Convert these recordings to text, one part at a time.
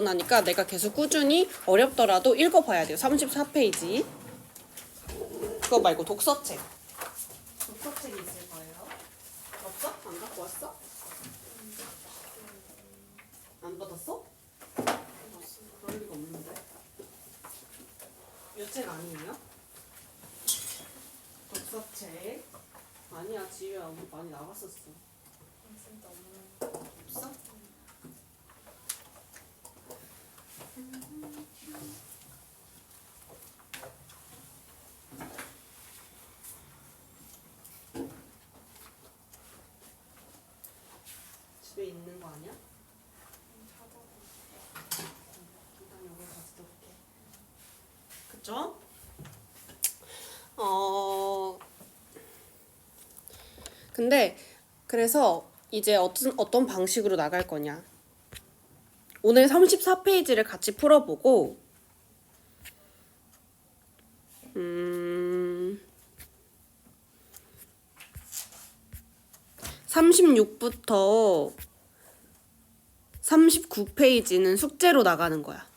나니까 내가 계속 꾸준히 어렵더라도 읽어봐야 돼요. 34페이지. 그거 말고 독서책. 독서책이 있을 거예요. 없어? 안 갖고 왔어? 안 받았어? 그럴 리가 없는데. 이 책 아니에요? 독서책. 아니야, 지유야. 우리 많이 나갔었어. 없어? 집에 있는 거 아니야? 일단 이걸 가져다 올게. 그쵸? 근데 그래서 이제 어떤 방식으로 나갈 거냐. 오늘 34페이지를 같이 풀어보고 36부터 39페이지는 숙제로 나가는 거야.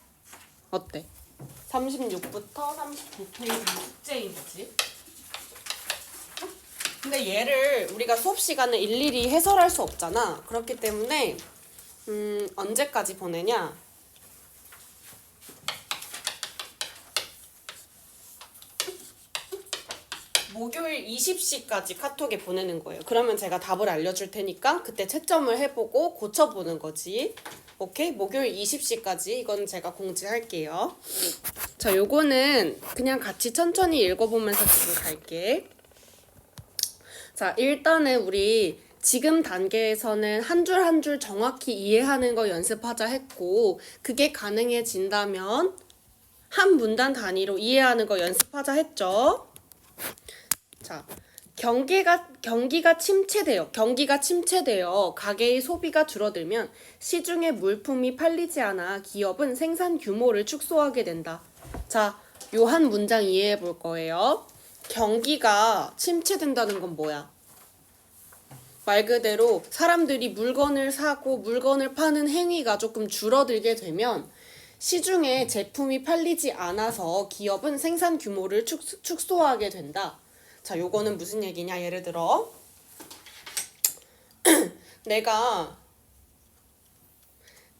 어때? 36부터 39페이지는 숙제인 거지. 근데 얘를 우리가 수업 시간에 일일이 해설할 수 없잖아. 그렇기 때문에 언제까지 보내냐? 목요일 20시까지 카톡에 보내는 거예요. 그러면 제가 답을 알려줄 테니까 그때 채점을 해보고 고쳐보는 거지. 오케이? 목요일 20시까지 이건 제가 공지할게요. 자, 요거는 그냥 같이 천천히 읽어보면서 지금 갈게. 자, 일단은 우리 지금 단계에서는 한 줄 한 줄 정확히 이해하는 거 연습하자 했고, 그게 가능해진다면 한 문단 단위로 이해하는 거 연습하자 했죠. 자, 경기가 침체되어 가게의 소비가 줄어들면 시중에 물품이 팔리지 않아 기업은 생산 규모를 축소하게 된다. 자, 요 한 문장 이해해 볼 거예요. 경기가 침체된다는 건 뭐야? 말 그대로 사람들이 물건을 사고 물건을 파는 행위가 조금 줄어들게 되면 시중에 제품이 팔리지 않아서 기업은 생산 규모를 축소하게 된다. 자, 요거는 무슨 얘기냐? 예를 들어 내가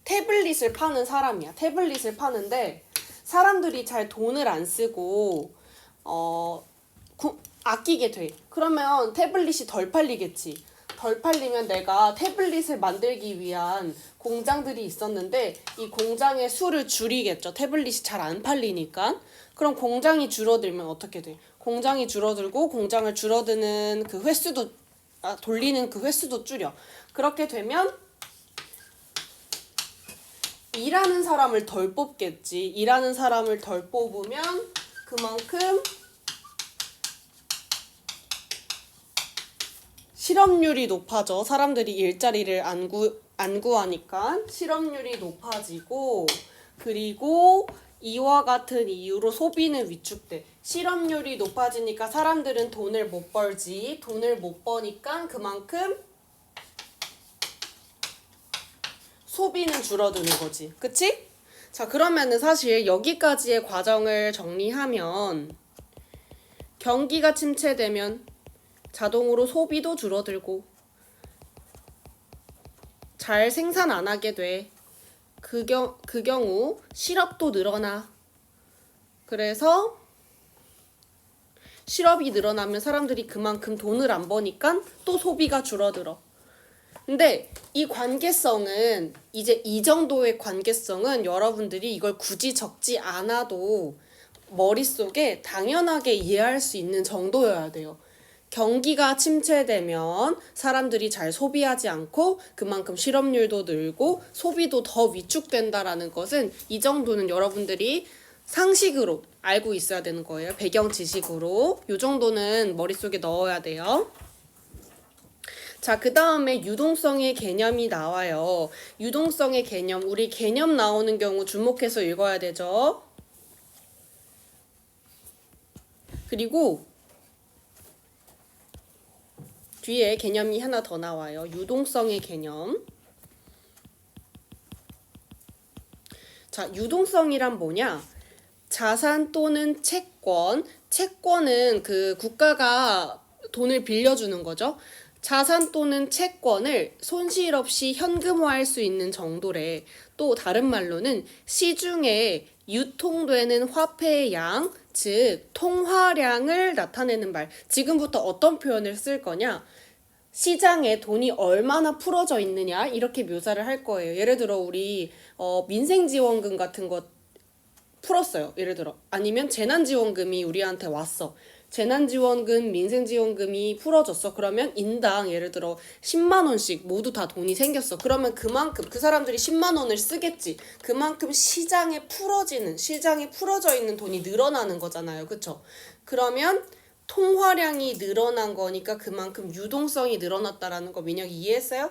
태블릿을 파는 사람이야. 태블릿을 파는데 사람들이 잘 돈을 안 쓰고 아끼게 돼. 그러면 태블릿이 덜 팔리겠지. 덜 팔리면 내가 태블릿을 만들기 위한 공장들이 있었는데 이 공장의 수를 줄이겠죠. 태블릿이 잘 안 팔리니까. 그럼 공장이 줄어들면 어떻게 돼? 공장이 줄어들고 공장을 줄어드는 그 횟수도 돌리는 그 횟수도 줄여. 그렇게 되면 일하는 사람을 덜 뽑겠지. 일하는 사람을 덜 뽑으면 그만큼 실업률이 높아져. 사람들이 일자리를 안 구하니까 실업률이 높아지고, 그리고 이와 같은 이유로 소비는 위축돼. 실업률이 높아지니까 사람들은 돈을 못 벌지. 돈을 못 버니까 그만큼 소비는 줄어드는 거지. 그치? 자, 그러면은 사실 여기까지의 과정을 정리하면 경기가 침체되면 자동으로 소비도 줄어들고 잘 생산 안 하게 돼. 그 경우 실업도 늘어나. 그래서 실업이 늘어나면 사람들이 그만큼 돈을 안 버니까 또 소비가 줄어들어. 근데 이 관계성은 이제 이 정도의 관계성은 여러분들이 이걸 굳이 적지 않아도 머릿속에 당연하게 이해할 수 있는 정도여야 돼요. 경기가 침체되면 사람들이 잘 소비하지 않고 그만큼 실업률도 늘고 소비도 더 위축된다라는 것은 이 정도는 여러분들이 상식으로 알고 있어야 되는 거예요. 배경 지식으로. 이 정도는 머릿속에 넣어야 돼요. 자, 그 다음에 유동성의 개념이 나와요. 유동성의 개념, 우리 개념 나오는 경우 주목해서 읽어야 되죠. 그리고 뒤에 개념이 하나 더 나와요. 유동성의 개념. 자, 유동성이란 뭐냐? 자산 또는 채권. 채권은 그 국가가 돈을 빌려주는 거죠. 자산 또는 채권을 손실 없이 현금화할 수 있는 정도래. 또 다른 말로는 시중에 유통되는 화폐의 양, 즉 통화량을 나타내는 말. 지금부터 어떤 표현을 쓸 거냐? 시장에 돈이 얼마나 풀어져 있느냐 이렇게 묘사를 할 거예요. 예를 들어 우리 민생지원금 같은 거 풀었어요. 예를 들어 아니면 재난지원금이 우리한테 왔어. 재난지원금, 민생지원금이 풀어졌어. 그러면 인당 예를 들어 10만 원씩 모두 다 돈이 생겼어. 그러면 그만큼 그 사람들이 10만 원을 쓰겠지. 그만큼 시장에 풀어져 있는 돈이 늘어나는 거잖아요. 그쵸? 그러면 통화량이 늘어난 거니까 그만큼 유동성이 늘어났다라는 거 민혁이 이해했어요?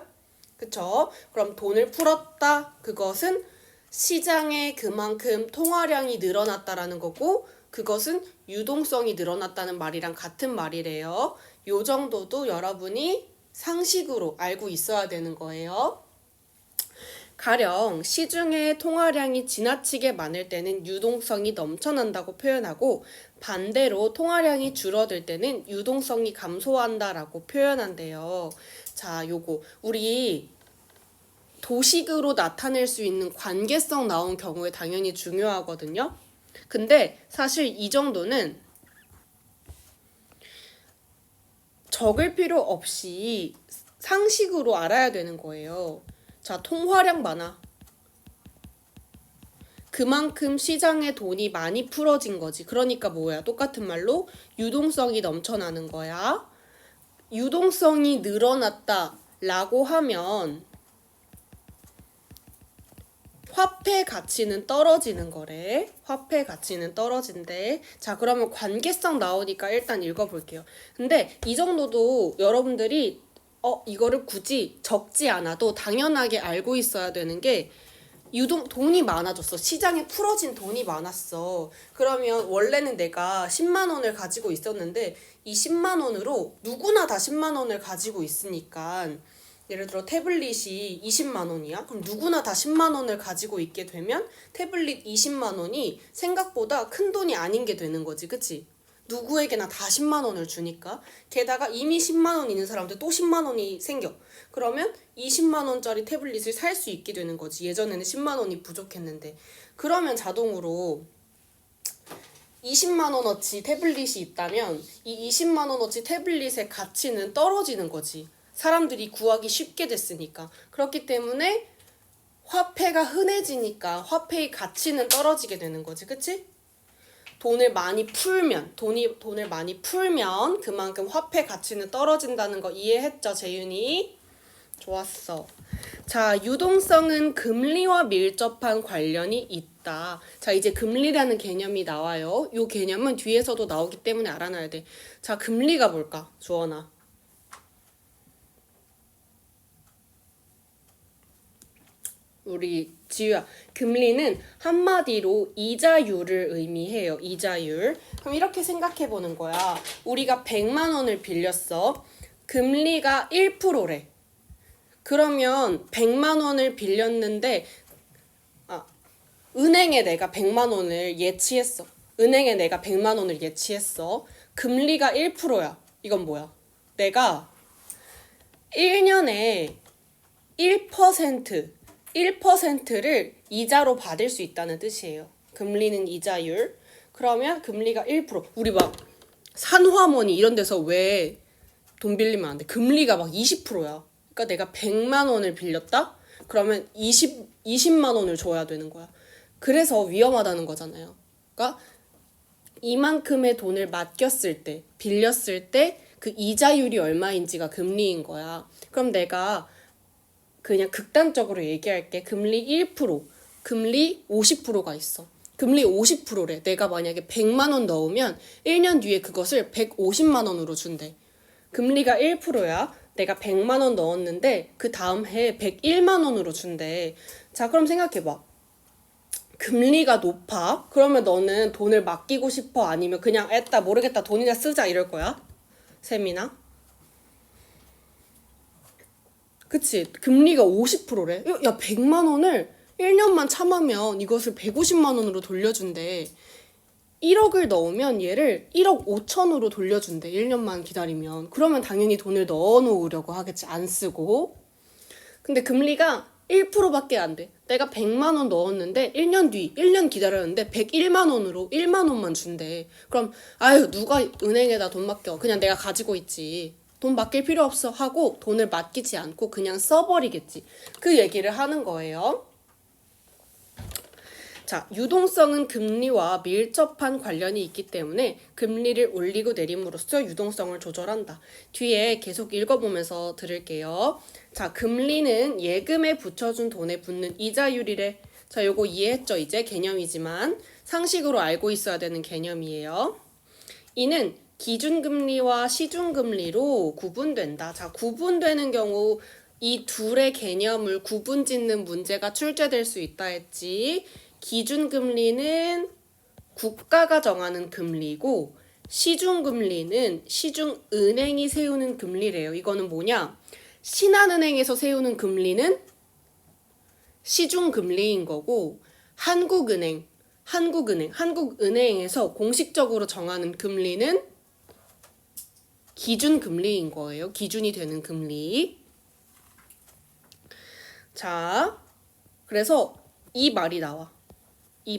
그쵸? 그럼 돈을 풀었다. 그것은 시장에 그만큼 통화량이 늘어났다라는 거고 그것은 유동성이 늘어났다는 말이랑 같은 말이래요. 요 정도도 여러분이 상식으로 알고 있어야 되는 거예요. 가령 시중에 통화량이 지나치게 많을 때는 유동성이 넘쳐난다고 표현하고 반대로 통화량이 줄어들 때는 유동성이 감소한다라고 표현한대요. 자, 요거 우리 도식으로 나타낼 수 있는 관계성 나온 경우에 당연히 중요하거든요. 근데 사실 이 정도는 적을 필요 없이 상식으로 알아야 되는 거예요. 자, 통화량 많아. 그만큼 시장에 돈이 많이 풀어진 거지. 그러니까 뭐야? 똑같은 말로 유동성이 넘쳐나는 거야. 유동성이 늘어났다라고 하면 화폐 가치는 떨어지는 거래. 화폐 가치는 떨어진대. 자, 그러면 관계성 나오니까 일단 읽어볼게요. 근데 이 정도도 여러분들이 이거를 굳이 적지 않아도 당연하게 알고 있어야 되는 게 돈이 많아졌어. 시장에 풀어진 돈이 많았어. 그러면 원래는 내가 10만 원을 가지고 있었는데 이 10만 원으로 누구나 다 10만 원을 가지고 있으니까 예를 들어 태블릿이 20만 원이야. 그럼 누구나 다 10만 원을 가지고 있게 되면 태블릿 20만 원이 생각보다 큰 돈이 아닌 게 되는 거지. 그치? 누구에게나 다 10만 원을 주니까. 게다가 이미 10만 원 있는 사람들 또 10만 원이 생겨. 그러면 20만 원짜리 태블릿을 살 수 있게 되는 거지. 예전에는 10만 원이 부족했는데. 그러면 자동으로 20만 원어치 태블릿이 있다면 이 20만 원어치 태블릿의 가치는 떨어지는 거지. 사람들이 구하기 쉽게 됐으니까. 그렇기 때문에 화폐가 흔해지니까 화폐의 가치는 떨어지게 되는 거지. 그치? 돈을 많이 풀면 그만큼 화폐 가치는 떨어진다는 거 이해했죠, 재윤이? 좋았어. 자, 유동성은 금리와 밀접한 관련이 있다. 자, 이제 금리라는 개념이 나와요. 이 개념은 뒤에서도 나오기 때문에 알아놔야 돼. 자, 금리가 뭘까? 주원아. 우리 지우야, 금리는 한마디로 이자율을 의미해요. 이자율. 그럼 이렇게 생각해 보는 거야. 우리가 100만 원을 빌렸어. 금리가 1%래. 그러면 100만 원을 빌렸는데 은행에 내가 100만 원을 예치했어. 은행에 내가 100만 원을 예치했어. 금리가 1%야. 이건 뭐야? 내가 1년에 1%를 이자로 받을 수 있다는 뜻이에요. 금리는 이자율. 그러면 금리가 1%. 우리 막 산화머니 이런 데서 왜 돈 빌리면 안 돼? 금리가 막 20%야. 그러니까 내가 100만 원을 빌렸다? 그러면 20만 원을 줘야 되는 거야. 그래서 위험하다는 거잖아요. 그러니까 이만큼의 돈을 맡겼을 때, 빌렸을 때 그 이자율이 얼마인지가 금리인 거야. 그럼 내가 그냥 극단적으로 얘기할게. 금리 1%, 금리 50%가 있어. 금리 50%래. 내가 만약에 100만 원 넣으면 1년 뒤에 그것을 150만 원으로 준대. 금리가 1%야. 내가 100만 원 넣었는데 그 다음 해에 101만 원으로 준대. 자, 그럼 생각해봐. 금리가 높아? 그러면 너는 돈을 맡기고 싶어? 아니면 그냥 모르겠다 돈이나 쓰자 이럴 거야? 세미나? 그치? 금리가 50%래. 야, 100만 원을 1년만 참으면 이것을 150만 원으로 돌려준대. 1억을 넣으면 얘를 1억 5천으로 돌려준대. 1년만 기다리면. 그러면 당연히 돈을 넣어놓으려고 하겠지. 안 쓰고. 근데 금리가 1%밖에 안 돼. 내가 100만 원 넣었는데 1년 기다렸는데 101만 원으로 1만 원만 준대. 그럼 아유 누가 은행에다 돈 맡겨. 그냥 내가 가지고 있지. 돈 맡길 필요 없어 하고 돈을 맡기지 않고 그냥 써버리겠지. 그 얘기를 하는 거예요. 자, 유동성은 금리와 밀접한 관련이 있기 때문에 금리를 올리고 내림으로써 유동성을 조절한다. 뒤에 계속 읽어보면서 들을게요. 자, 금리는 예금에 붙여준 돈에 붙는 이자율이래. 자, 요거 이해했죠? 이제 개념이지만 상식으로 알고 있어야 되는 개념이에요. 이는 기준금리와 시중금리로 구분된다. 자, 구분되는 경우 이 둘의 개념을 구분짓는 문제가 출제될 수 있다 했지. 기준금리는 국가가 정하는 금리고 시중금리는 시중은행이 세우는 금리래요. 이거는 뭐냐? 신한은행에서 세우는 금리는 시중금리인 거고 한국은행에서 공식적으로 정하는 금리는 기준금리인 거예요. 기준이 되는 금리. 자, 그래서 이 말이 나와. 이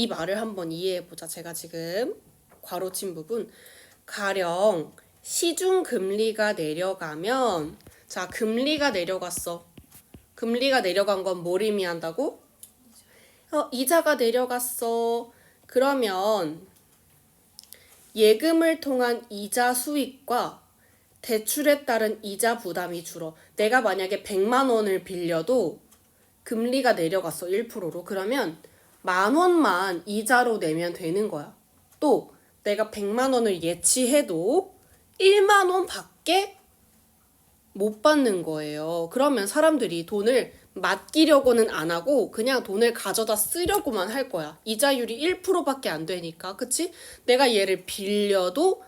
말을 한번 이해해보자. 제가 지금 괄호친 부분. 가령 시중금리가 내려가면 자, 금리가 내려갔어. 금리가 내려간 건 뭘 의미한다고? 이자가 내려갔어. 그러면 예금을 통한 이자 수익과 대출에 따른 이자 부담이 줄어. 내가 만약에 100만 원을 빌려도 금리가 내려갔어. 1%로. 그러면 10,000원만 이자로 내면 되는 거야. 또 내가 100만 원을 예치해도 1만 원 밖에 못 받는 거예요. 그러면 사람들이 돈을 맡기려고는 안 하고 그냥 돈을 가져다 쓰려고만 할 거야. 이자율이 1%밖에 안 되니까. 그치? 내가 얘를 빌려도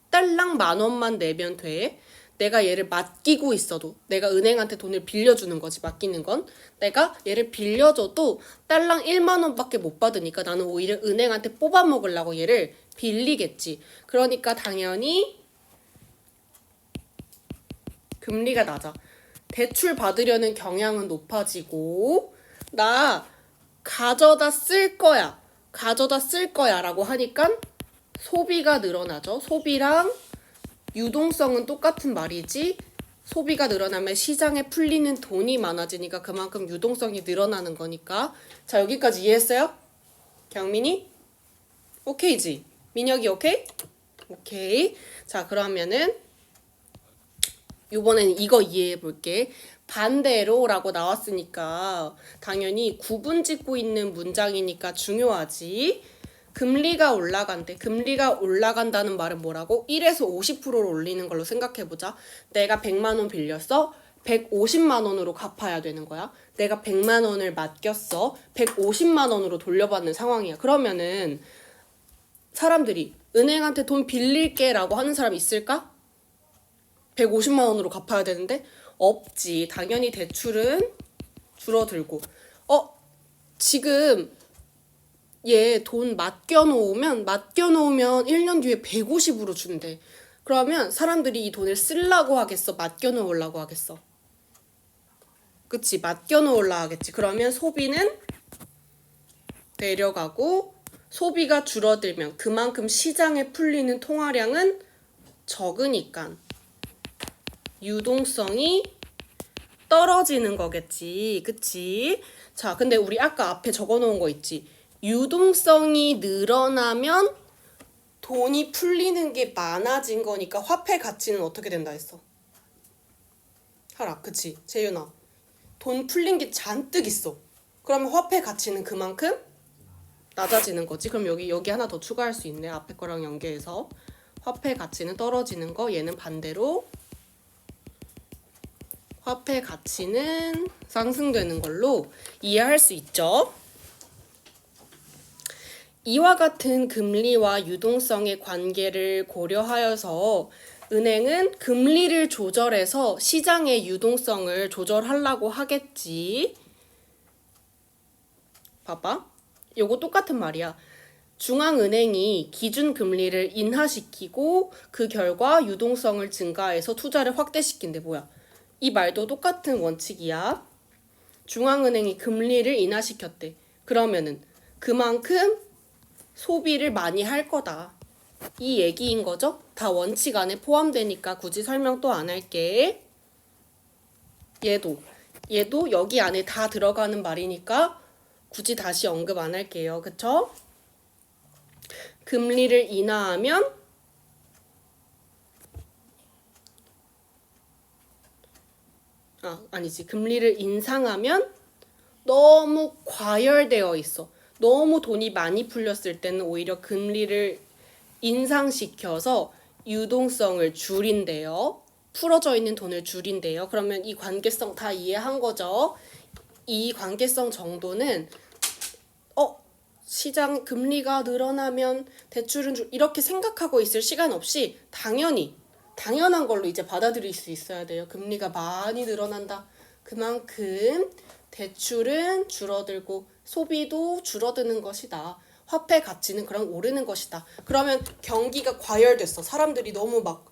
딸랑 10,000원만 내면 돼. 내가 얘를 맡기고 있어도 내가 은행한테 돈을 빌려주는 거지. 맡기는 건 내가 얘를 빌려줘도 딸랑 1만 원밖에 못 받으니까 나는 오히려 은행한테 뽑아먹으려고 얘를 빌리겠지. 그러니까 당연히 금리가 낮아. 대출 받으려는 경향은 높아지고 나 가져다 쓸 거야 라고 하니까 소비가 늘어나죠. 소비랑 유동성은 똑같은 말이지. 소비가 늘어나면 시장에 풀리는 돈이 많아지니까 그만큼 유동성이 늘어나는 거니까. 자, 여기까지 이해했어요? 경민이? 오케이지? 민혁이 오케이? 오케이. 자, 그러면은 이번에는 이거 이해해 볼게. 반대로 라고 나왔으니까 당연히 구분 짓고 있는 문장이니까 중요하지. 금리가 올라간대. 금리가 올라간다는 말은 뭐라고? 1에서 50%를 올리는 걸로 생각해보자. 내가 100만 원 빌렸어. 150만 원으로 갚아야 되는 거야. 내가 100만 원을 맡겼어. 150만 원으로 돌려받는 상황이야. 그러면은 사람들이 은행한테 돈 빌릴게 라고 하는 사람 있을까? 150만 원으로 갚아야 되는데? 없지. 당연히 대출은 줄어들고. 지금 얘 돈 맡겨놓으면 1년 뒤에 150으로 준대. 그러면 사람들이 이 돈을 쓰려고 하겠어? 맡겨놓으려고 하겠어? 그치? 맡겨놓으려고 하겠지. 그러면 소비는 내려가고 소비가 줄어들면 그만큼 시장에 풀리는 통화량은 적으니까 유동성이 떨어지는 거겠지. 그치? 자, 근데 우리 아까 앞에 적어놓은 거 있지? 유동성이 늘어나면 돈이 풀리는 게 많아진 거니까 화폐 가치는 어떻게 된다 했어? 하라, 그치? 재윤아, 돈 풀린 게 잔뜩 있어. 그러면 화폐 가치는 그만큼 낮아지는 거지. 그럼 여기 하나 더 추가할 수 있네. 앞에 거랑 연계해서 화폐 가치는 떨어지는 거, 얘는 반대로 화폐 가치는 상승되는 걸로 이해할 수 있죠. 이와 같은 금리와 유동성의 관계를 고려하여서 은행은 금리를 조절해서 시장의 유동성을 조절하려고 하겠지. 봐봐. 요거 똑같은 말이야. 중앙은행이 기준금리를 인하시키고 그 결과 유동성을 증가해서 투자를 확대시킨대. 뭐야? 이 말도 똑같은 원칙이야. 중앙은행이 금리를 인하시켰대. 그러면은 그만큼 소비를 많이 할 거다. 이 얘기인 거죠? 다 원칙 안에 포함되니까 굳이 설명 또 안 할게. 얘도 여기 안에 다 들어가는 말이니까 굳이 다시 언급 안 할게요. 그쵸? 금리를 인하하면 아니지. 금리를 인상하면 너무 과열되어 있어. 너무 돈이 많이 풀렸을 때는 오히려 금리를 인상시켜서 유동성을 줄인대요. 풀어져 있는 돈을 줄인대요. 그러면 이 관계성 다 이해한 거죠? 이 관계성 정도는 시장 금리가 늘어나면 대출은 이렇게 생각하고 있을 시간 없이 당연한 걸로 이제 받아들일 수 있어야 돼요. 금리가 많이 늘어난다. 그만큼 대출은 줄어들고 소비도 줄어드는 것이다. 화폐 가치는 그럼 오르는 것이다. 그러면 경기가 과열됐어. 사람들이 너무 막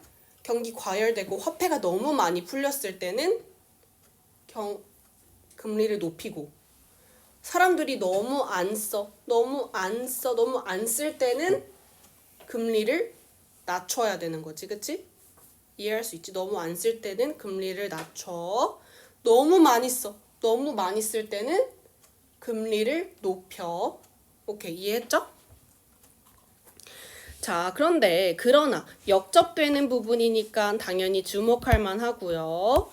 경기 과열되고 화폐가 너무 많이 풀렸을 때는 금리를 높이고 사람들이 너무 안 쓸 때는 금리를 낮춰야 되는 거지. 그치? 이해할 수 있지? 너무 안 쓸 때는 금리를 낮춰. 너무 많이 쓸 때는 금리를 높여. 오케이, 이해했죠? 자, 그러나 역접되는 부분이니까 당연히 주목할 만하고요.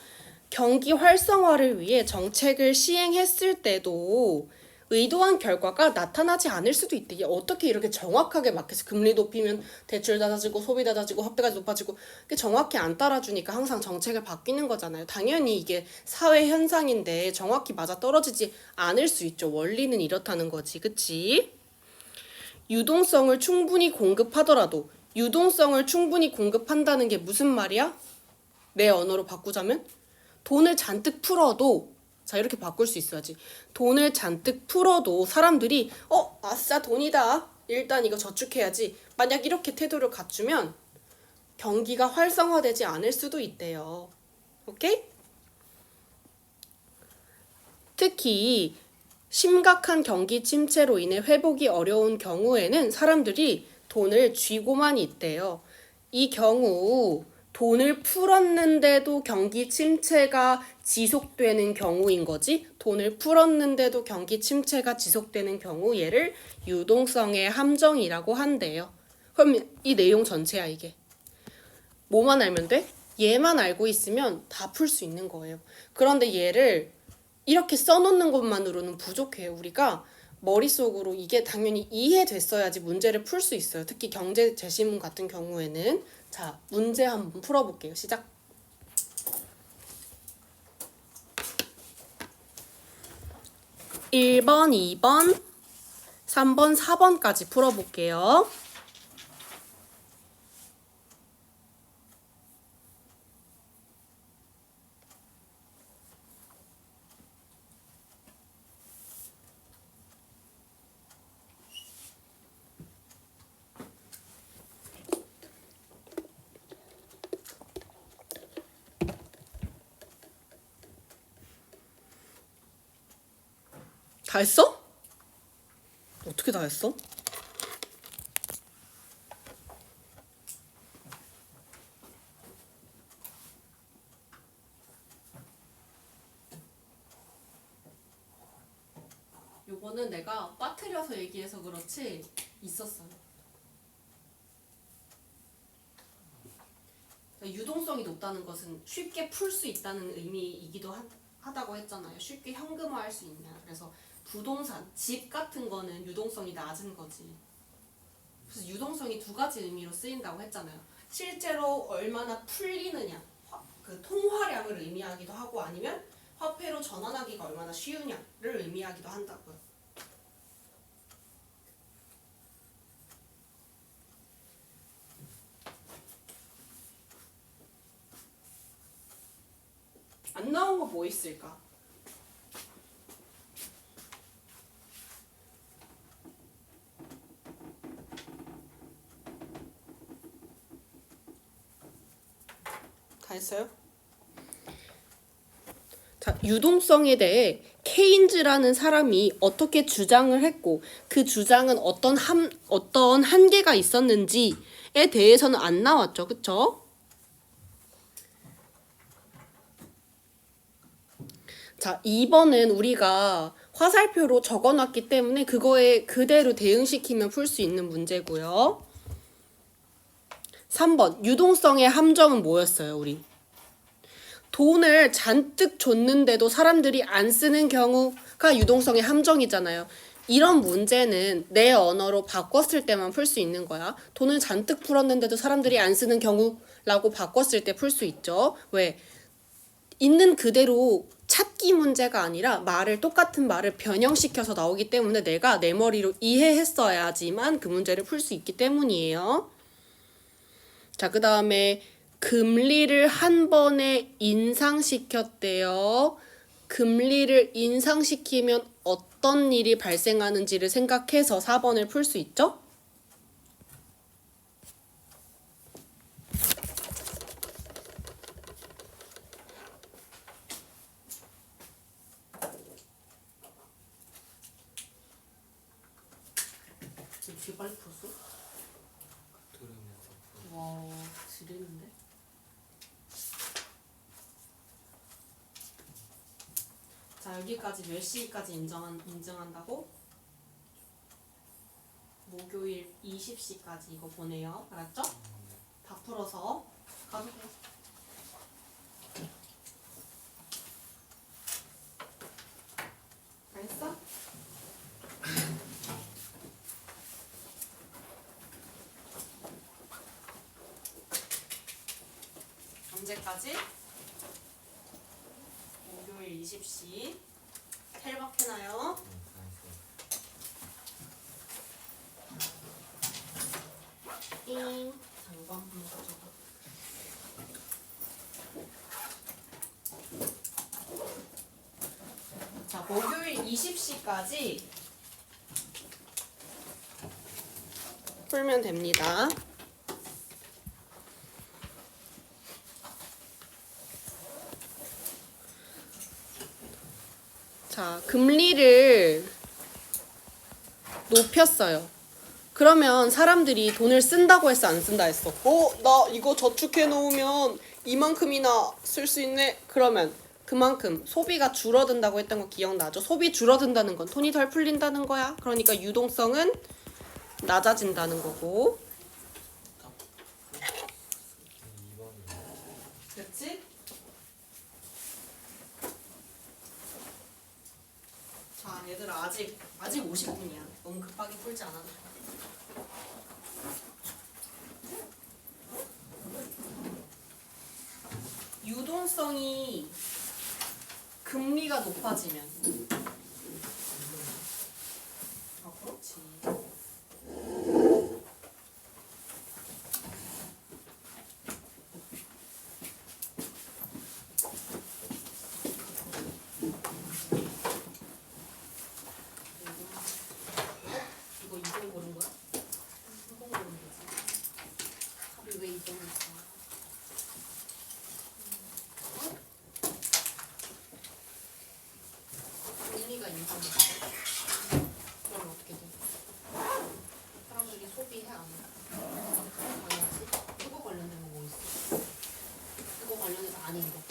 경기 활성화를 위해 정책을 시행했을 때도 의도한 결과가 나타나지 않을 수도 있대. 어떻게 이렇게 정확하게 막해서 금리 높이면 대출 낮아지고 소비 낮아지고 화폐가 높아지고 정확히 안 따라주니까 항상 정책을 바뀌는 거잖아요. 당연히 이게 사회 현상인데 정확히 맞아 떨어지지 않을 수 있죠. 원리는 이렇다는 거지. 그치? 유동성을 충분히 공급하더라도 유동성을 충분히 공급한다는 게 무슨 말이야? 내 언어로 바꾸자면 돈을 잔뜩 풀어도 자 이렇게 바꿀 수 있어야지. 돈을 잔뜩 풀어도 사람들이 아싸 돈이다. 일단 이거 저축해야지. 만약 이렇게 태도를 갖추면 경기가 활성화되지 않을 수도 있대요. 오케이? 특히 심각한 경기 침체로 인해 회복이 어려운 경우에는 사람들이 돈을 쥐고만 있대요. 이 경우 돈을 풀었는데도 경기 침체가 지속되는 경우인 거지. 돈을 풀었는데도 경기 침체가 지속되는 경우 얘를 유동성의 함정이라고 한대요. 그럼 이 내용 전체야 이게. 뭐만 알면 돼? 얘만 알고 있으면 다 풀 수 있는 거예요. 그런데 얘를 이렇게 써놓는 것만으로는 부족해요. 우리가 머릿속으로 이게 당연히 이해됐어야지 문제를 풀 수 있어요. 특히 경제 제시문 같은 경우에는. 자, 문제 한번 풀어볼게요. 시작. (1번) (2번) (3번) (4번까지) 풀어볼게요. 다 했어? 어떻게 다 했어? 요거는 내가 빠뜨려서 얘기해서 그렇지 있었어요. 유동성이 높다는 것은 쉽게 풀 수 있다는 의미이기도 하다고 했잖아요. 쉽게 현금화할 수 있냐. 그래서 부동산, 집 같은 거는 유동성이 낮은 거지. 그래서 유동성이 두 가지 의미로 쓰인다고 했잖아요. 실제로 얼마나 풀리느냐, 그 통화량을 의미하기도 하고 아니면 화폐로 전환하기가 얼마나 쉬우냐를 의미하기도 한다고요. 안 나온 거 뭐 있을까? 다 했어요? 자, 유동성에 대해 케인즈라는 사람이 어떻게 주장을 했고 그 주장은 어떤 한계가 있었는지에 대해서는 안 나왔죠. 그쵸? 자, 2번은 우리가 화살표로 적어놨기 때문에 그거에 그대로 대응시키면 풀 수 있는 문제고요. 3번 유동성의 함정은 뭐였어요, 우리? 돈을 잔뜩 줬는데도 사람들이 안 쓰는 경우가 유동성의 함정이잖아요. 이런 문제는 내 언어로 바꿨을 때만 풀 수 있는 거야. 돈을 잔뜩 풀었는데도 사람들이 안 쓰는 경우라고 바꿨을 때 풀 수 있죠. 왜? 있는 그대로 찾기 문제가 아니라 똑같은 말을 변형시켜서 나오기 때문에 내가 내 머리로 이해했어야지만 그 문제를 풀 수 있기 때문이에요. 자, 그 다음에 금리를 한 번에 인상시켰대요. 금리를 인상시키면 어떤 일이 발생하는지를 생각해서 4번을 풀 수 있죠? 되게 빨리 풀었어? 들으면서 와, 지리는데? 자, 여기까지 몇 시까지 인증한다고? 목요일 20시까지 이거 보내요. 알았죠? 다 풀어서 가도 돼요. 다 했어? 언제까지? 목요일 20시 텔박해놔요. 띵. 자, 이거 한번 가져가. 자, 목요일 20시까지 풀면 됩니다. 자, 금리를 높였어요. 그러면 사람들이 돈을 쓴다고 했어, 안 쓴다 했어? 나 이거 저축해 놓으면 이만큼이나 쓸 수 있네. 그러면 그만큼 소비가 줄어든다고 했던 거 기억나죠? 소비 줄어든다는 건 돈이 덜 풀린다는 거야. 그러니까 유동성은 낮아진다는 거고. 그렇지? 자, 얘들아 아직 50분이야. 너무 급하게 풀지 않아도 돼. 유동성이 금리가 높아지면 그렇지. 이거 2번 고른 거야? 3번 고른 거지. 답이 왜 2번이 있어? 금리가 인상됐어. 그럼 어떻게 돼? 사람들이 소비해 안 해? 당연하지. 그거 관련된 거 뭐 있어? 그거 관련해서 아닌 거.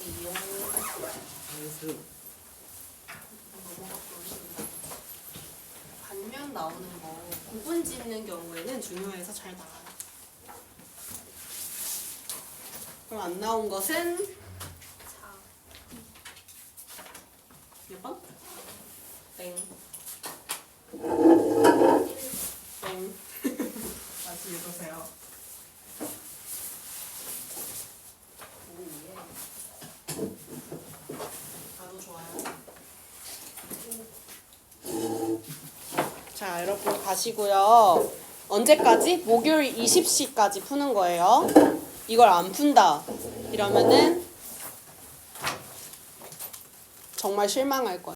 이용. 반면 나오는 거 구분 짓는 경우에는 중요해서 잘 나와요. 그럼 안 나온 것은 4. 몇 번? 땡. 땡. 다시 읽으세요. 오, 예. 나도 좋아요. 자, 여러분 가시고요. 언제까지? 목요일 20시까지 푸는 거예요. 이걸 안 푼다 이러면은 정말 실망할 거야.